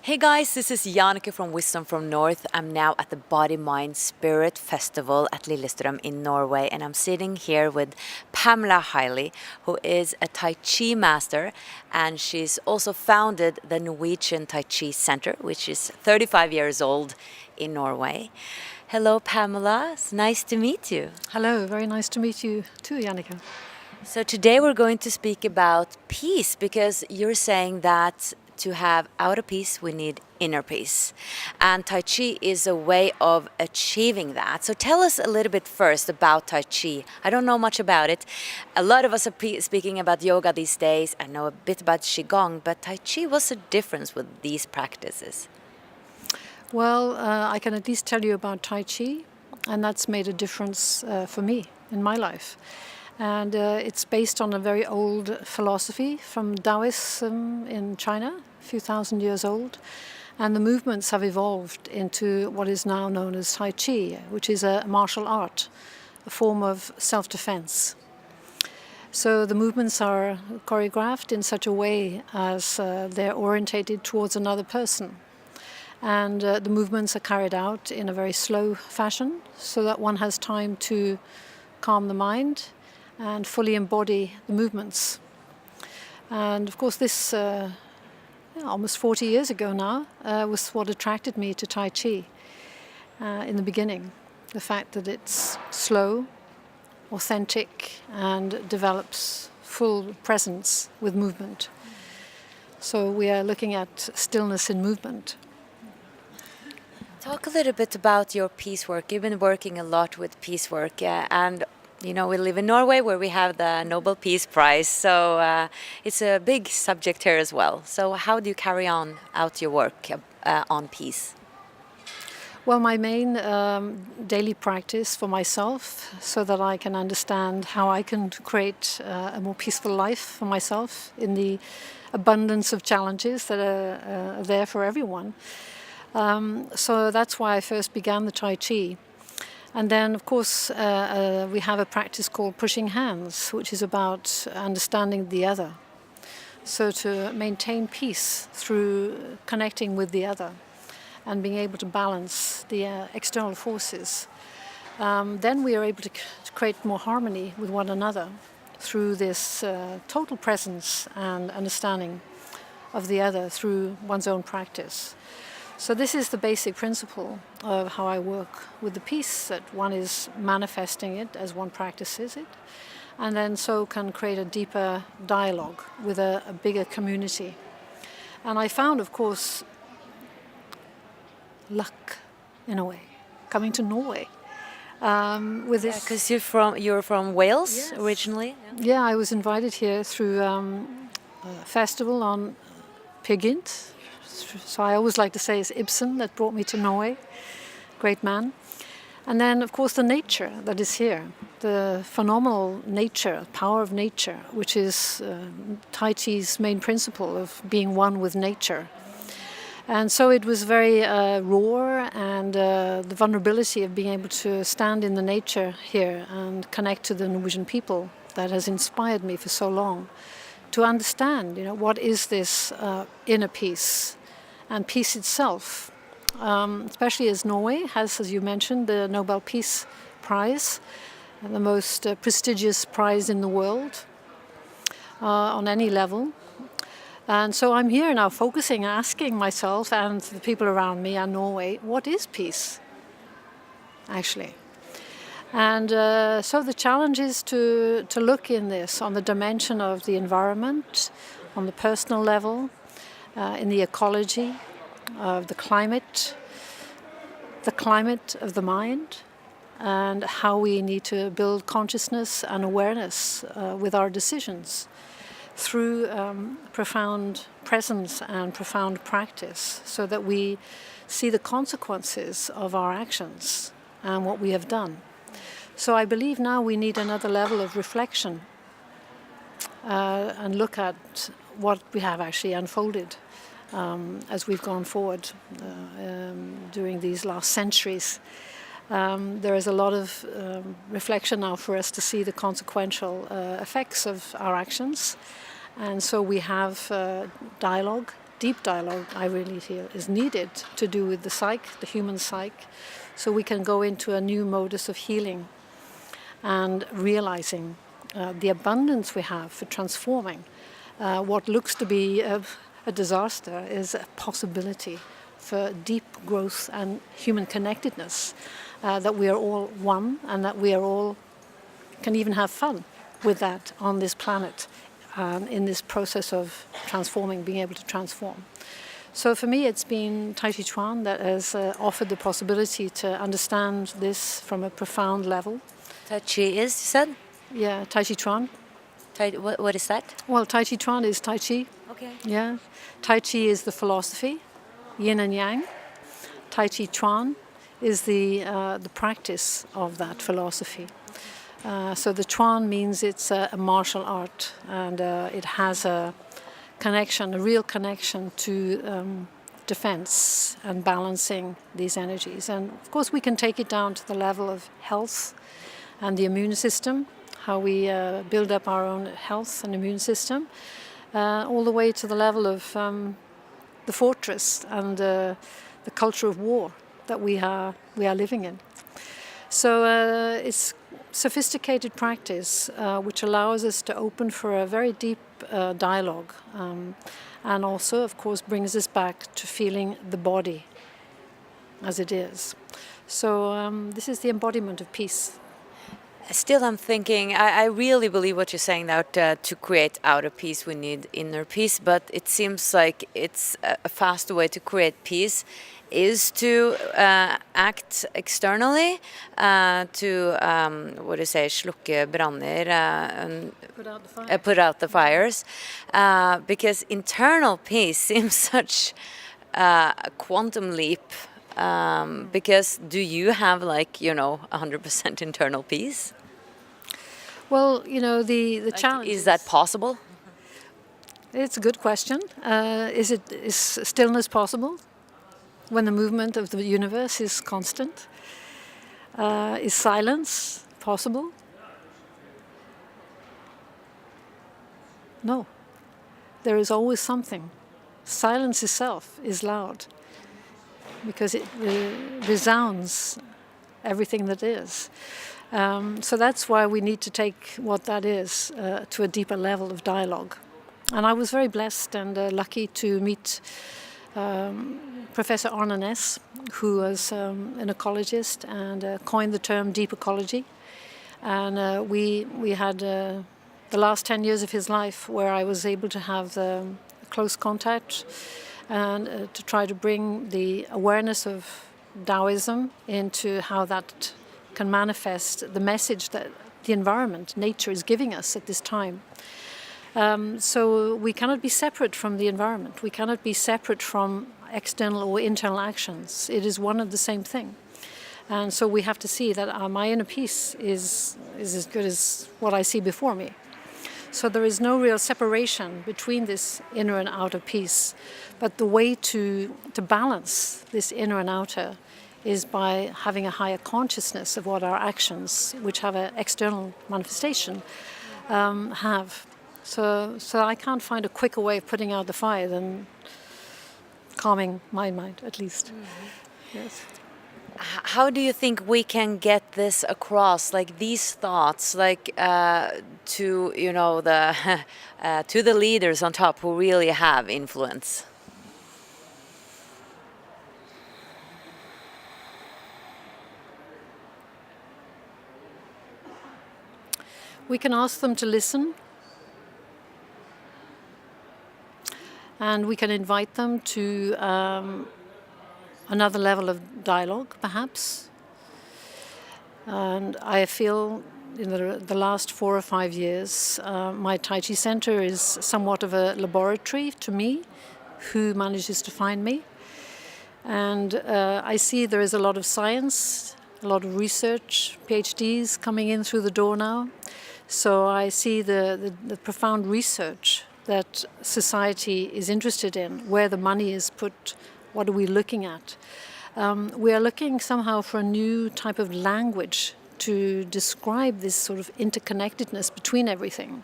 Hey guys, this is Jannecke from Wisdom from North. I'm now at the Body, Mind, Spirit Festival at Lillestrøm in Norway, and I'm sitting here with Pamela Hiley, who is a Tai Chi master, and she's also founded the Norwegian Tai Chi Center, which is 35 years old in Norway. Hello Pamela, it's nice to meet you. Hello, very nice to meet you too, Jannecke. So today we're going to speak about peace, because you're saying that to have outer peace, we need inner peace. And Tai Chi is a way of achieving that. So tell us a little bit first about Tai Chi. I don't know much about it. A lot of us are speaking about yoga these days. I know a bit about Qigong, but Tai Chi, what's the difference with these practices? Well, I can at least tell you about Tai Chi, and that's made a difference for me in my life. And it's based on a very old philosophy from Taoism in China, a few thousand years old. And the movements have evolved into what is now known as Tai Chi, which is a martial art, a form of self-defense. So the movements are choreographed in such a way as they're orientated towards another person. And the movements are carried out in a very slow fashion, so that one has time to calm the mind and fully embody the movements. And of course this, almost 40 years ago now, was what attracted me to Tai Chi in the beginning. The fact that it's slow, authentic, and develops full presence with movement. So we are looking at stillness in movement. Talk a little bit about your peace work. You've been working a lot with peace work, and you know, we live in Norway where we have the Nobel Peace Prize, so it's a big subject here as well. So how do you carry out your work on peace? Well, my main daily practice for myself, so that I can understand how I can create a more peaceful life for myself in the abundance of challenges that are there for everyone. So that's why I first began the Tai Chi. And then, of course, we have a practice called pushing hands, which is about understanding the other. So to maintain peace through connecting with the other and being able to balance the external forces. Then we are able to create more harmony with one another through this total presence and understanding of the other through one's own practice. So this is the basic principle of how I work with the peace, that one is manifesting it as one practices it, and then so can create a deeper dialogue with a bigger community. And I found, of course, luck, in a way, coming to Norway with this. Because you're from Wales, Yes. Originally. Yeah, I was invited here through a festival on Pigint. So I always like to say it's Ibsen that brought me to Norway, great man. And then, of course, the nature that is here, the phenomenal nature, power of nature, which is Tai Chi's main principle of being one with nature. And so it was very raw, and the vulnerability of being able to stand in the nature here and connect to the Norwegian people that has inspired me for so long to understand, you know, what is this inner peace. And peace itself, especially as Norway has, as you mentioned, the Nobel Peace Prize, the most prestigious prize in the world on any level. And so I'm here now focusing, asking myself and the people around me and Norway, what is peace, actually? And so the challenge is to look in this on the dimension of the environment, on the personal level, in the ecology of the climate of the mind, and how we need to build consciousness and awareness with our decisions through profound presence and profound practice, so that we see the consequences of our actions and what we have done. So I believe now we need another level of reflection and look at what we have actually unfolded as we've gone forward during these last centuries. There is a lot of reflection now for us to see the consequential effects of our actions. And so we have dialogue deep dialogue, I really feel, is needed to do with the psyche, the human psyche, so we can go into a new modus of healing and realizing the abundance we have for transforming what looks to be a disaster is a possibility for deep growth and human connectedness, that we are all one and that we are all can even have fun with that on this planet, in this process of transforming, being able to transform. So for me, it's been Tai Chi Chuan that has offered the possibility to understand this from a profound level. Tai Chi is, you said? Yeah, Tai Chi Chuan. What is that? Well, Tai Chi Chuan is Tai Chi. Okay. Yeah. Tai Chi is the philosophy, yin and yang. Tai Chi Chuan is the practice of that philosophy. So the Chuan means it's a martial art, and it has a connection, a real connection to defense and balancing these energies. And of course we can take it down to the level of health and the immune system, how we build up our own health and immune system, all the way to the level of the fortress and the culture of war that we are living in. So it's sophisticated practice which allows us to open for a very deep dialogue, and also, of course, brings us back to feeling the body as it is. So this is the embodiment of peace. Still, I'm thinking, I really believe what you're saying, that to create outer peace we need inner peace, but it seems like it's a faster way to create peace is to act externally, to what do you say, slukke branner, put out the fires, because internal peace seems such a quantum leap. Because do you have 100% internal peace? Well, the challenge is that possible? It's a good question. Is stillness possible when the movement of the universe is constant? Is silence possible? No. There is always something. Silence itself is loud, because it resounds everything that is. So that's why we need to take what that is to a deeper level of dialogue. And I was very blessed and lucky to meet Professor Arne Næss, who was an ecologist and coined the term deep ecology. And we had the last 10 years of his life where I was able to have close contact and to try to bring the awareness of Taoism into how that can manifest the message that the environment, nature, is giving us at this time. So we cannot be separate from the environment. We cannot be separate from external or internal actions. It is one and the same thing. And so we have to see that my inner peace is as good as what I see before me. So there is no real separation between this inner and outer peace. But the way to balance this inner and outer is by having a higher consciousness of what our actions, which have an external manifestation, have. So I can't find a quicker way of putting out the fire than calming my mind, at least. Mm-hmm. Yes. How do you think we can get this across, like these thoughts, like to to the leaders on top who really have influence? We can ask them to listen, and we can invite them to another level of dialogue, perhaps. And I feel in the last 4 or 5 years, my Tai Chi Center is somewhat of a laboratory to me, who manages to find me. And I see there is a lot of science, a lot of research, PhDs coming in through the door now. So I see the profound research that society is interested in, where the money is put, what are we looking at. We are looking somehow for a new type of language to describe this sort of interconnectedness between everything.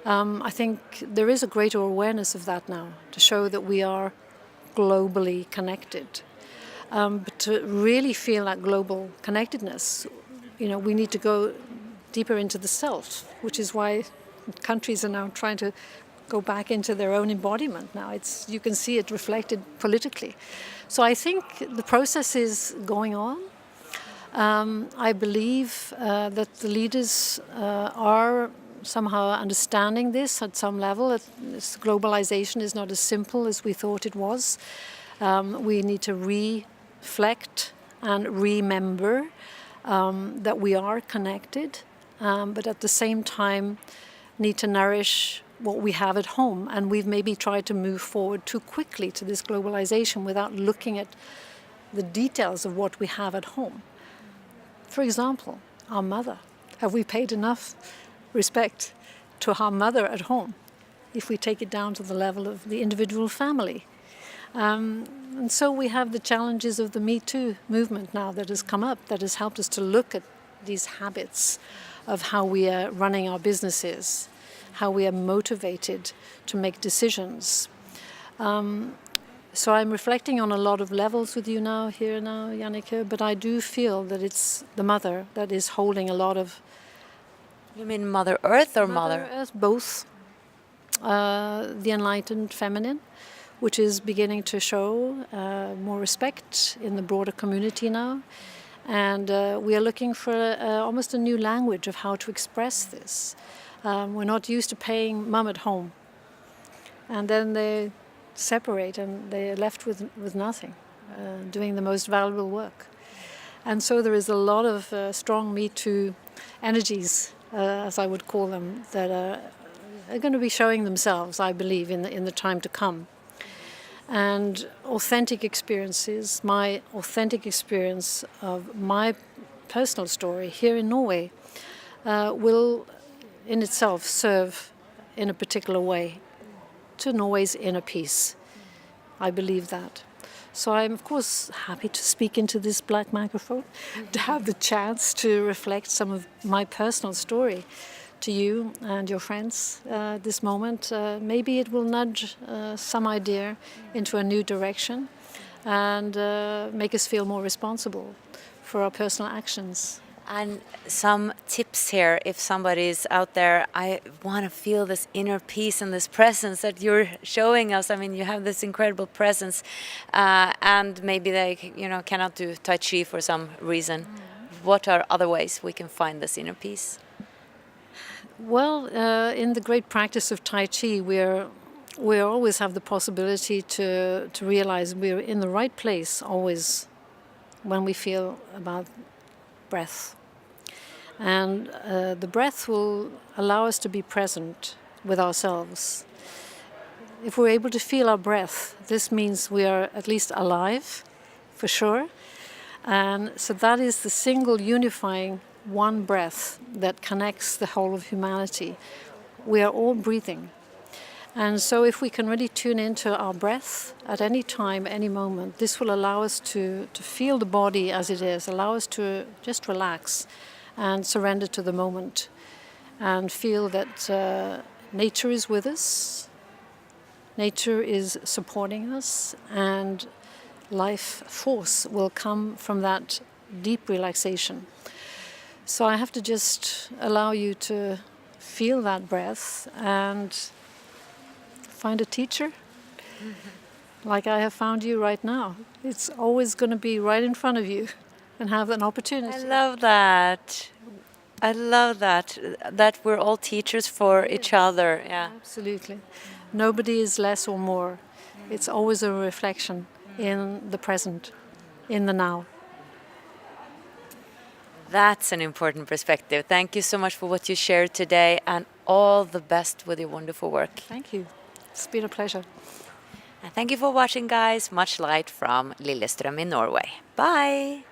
I think there is a greater awareness of that now, to show that we are globally connected. But to really feel that global connectedness, we need to go deeper into the self, which is why countries are now trying to go back into their own embodiment now. You can see it reflected politically. So I think the process is going on. I believe that the leaders are somehow understanding this at some level. This globalization is not as simple as we thought it was. We need to reflect and remember that we are connected, but at the same time need to nourish what we have at home. And we've maybe tried to move forward too quickly to this globalization without looking at the details of what we have at home. For example, our mother. Have we paid enough respect to our mother at home, if we take it down to the level of the individual family? And so we have the challenges of the Me Too movement now that has come up, that has helped us to look at these habits of how we are running our businesses, how we are motivated to make decisions. So I'm reflecting on a lot of levels with you now, Jannecke, but I do feel that it's the mother that is holding a lot of... You mean Mother Earth or Mother? Mother Earth, both. The enlightened feminine, which is beginning to show more respect in the broader community now. And we are looking for almost a new language of how to express this. We're not used to paying mum at home. And then they separate and they're left with nothing, doing the most valuable work. And so there is a lot of strong Me Too energies, as I would call them, that are going to be showing themselves, I believe, in the time to come. And authentic experiences, my authentic experience of my personal story here in Norway will in itself serve in a particular way to Norway's inner peace. I believe that. So I'm of course happy to speak into this black microphone, to have the chance to reflect some of my personal story to you and your friends this moment. Maybe it will nudge some idea into a new direction and make us feel more responsible for our personal actions. And some tips here, if somebody is out there, I want to feel this inner peace and this presence that you're showing us. I mean, you have this incredible presence, and maybe they, cannot do Tai Chi for some reason. What are other ways we can find this inner peace? Well, in the great practice of Tai Chi, we always have the possibility to realize we're in the right place always when we feel about breath. And the breath will allow us to be present with ourselves. If we're able to feel our breath, this means we are at least alive, for sure. And so that is the single unifying one breath that connects the whole of humanity. We are all breathing. And so if we can really tune into our breath at any time, any moment, this will allow us to feel the body as it is, allow us to just relax and surrender to the moment and feel that nature is with us, nature is supporting us, and life force will come from that deep relaxation. So I have to just allow you to feel that breath and find a teacher, like I have found you right now. It's always going to be right in front of you and have an opportunity. I love that. I love that. That we're all teachers for each other. Yeah. Absolutely. Nobody is less or more. It's always a reflection in the present, in the now. That's an important perspective. Thank you so much for what you shared today, and all the best with your wonderful work. Thank you. It's been a pleasure. And thank you for watching, guys. Much light from Lillestrøm in Norway. Bye!